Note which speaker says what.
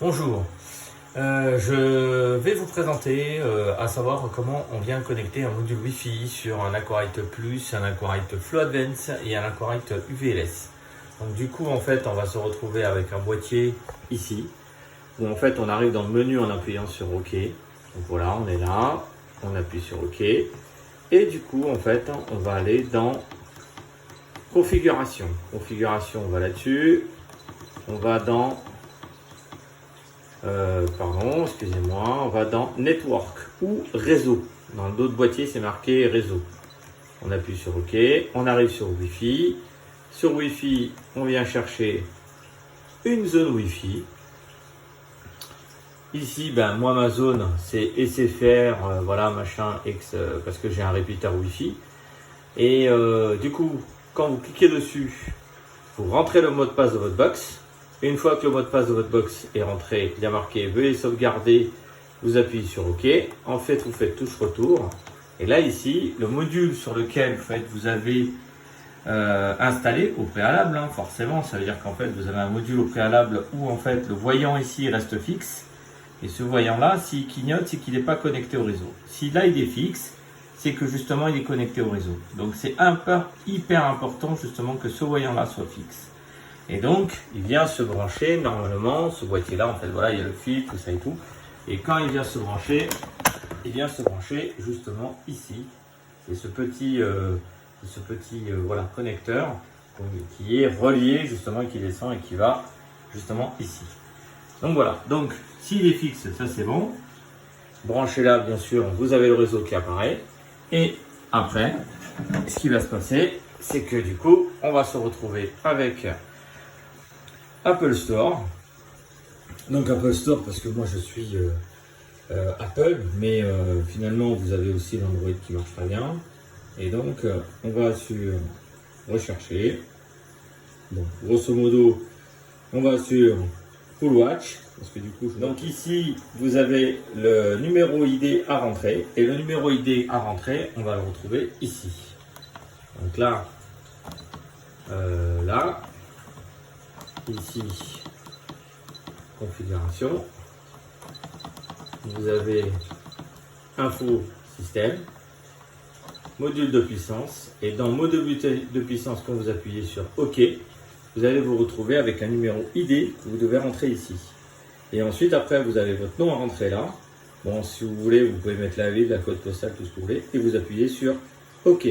Speaker 1: Bonjour, je vais vous présenter à savoir comment on vient connecter un module Wi-Fi sur un Aquarite Plus, un Aquarite Flow Advance et un Aquarite UVLS. Donc du coup en fait on va se retrouver avec un boîtier ici où en fait on arrive dans le menu en appuyant sur OK. Donc voilà, on est là, on appuie sur OK et du coup en fait on va aller dans configuration. Configuration, on va là-dessus, on va dans excusez-moi, on va dans Network ou Réseau. Dans d'autres boîtiers, c'est marqué Réseau. On appuie sur OK, on arrive sur Wi-Fi. Sur Wi-Fi, on vient chercher une zone Wi-Fi. Ici, moi, ma zone, c'est SFR, voilà, machin, X, parce que j'ai un répéteur Wi-Fi. Et du coup, quand vous cliquez dessus, vous rentrez le mot de passe de votre box. Une fois que le mot de passe de votre box est rentré, il y a marqué veuillez sauvegarder, vous appuyez sur OK. En fait, vous faites touche retour. Et là, ici, le module sur lequel vous avez installé au préalable, forcément, ça veut dire qu'en fait, vous avez un module au préalable où en fait, le voyant ici reste fixe. Et ce voyant-là, s'il clignote, c'est qu'il n'est pas connecté au réseau. Si là, il est fixe, c'est que justement, il est connecté au réseau. Donc, c'est hyper important justement que ce voyant-là soit fixe. Et donc, il vient se brancher, normalement, ce boîtier-là, en fait, voilà, il y a le fil, tout ça et tout. Et quand il vient se brancher, justement ici. C'est ce petit, voilà, connecteur qui est relié, justement, qui descend et qui va, justement, ici. Donc voilà, donc, s'il est fixe, ça c'est bon. Branchez là, bien sûr, vous avez le réseau qui apparaît. Et après, ce qui va se passer, c'est que du coup, on va se retrouver avec Apple Store. Donc Apple Store parce que moi je suis Apple, mais finalement vous avez aussi l'Android qui marche très bien. Et donc on va sur rechercher. Donc grosso modo on va sur Full Watch parce que du coup donc ici vous avez le numéro ID à rentrer et le numéro ID à rentrer on va le retrouver ici. Donc là ici configuration, vous avez info système, module de puissance, et dans module de puissance, quand vous appuyez sur OK, vous allez vous retrouver avec un numéro ID que vous devez rentrer ici. Et ensuite, après, vous avez votre nom à rentrer là. Bon, si vous voulez, vous pouvez mettre la ville, la code postale, tout ce que vous voulez, et vous appuyez sur OK.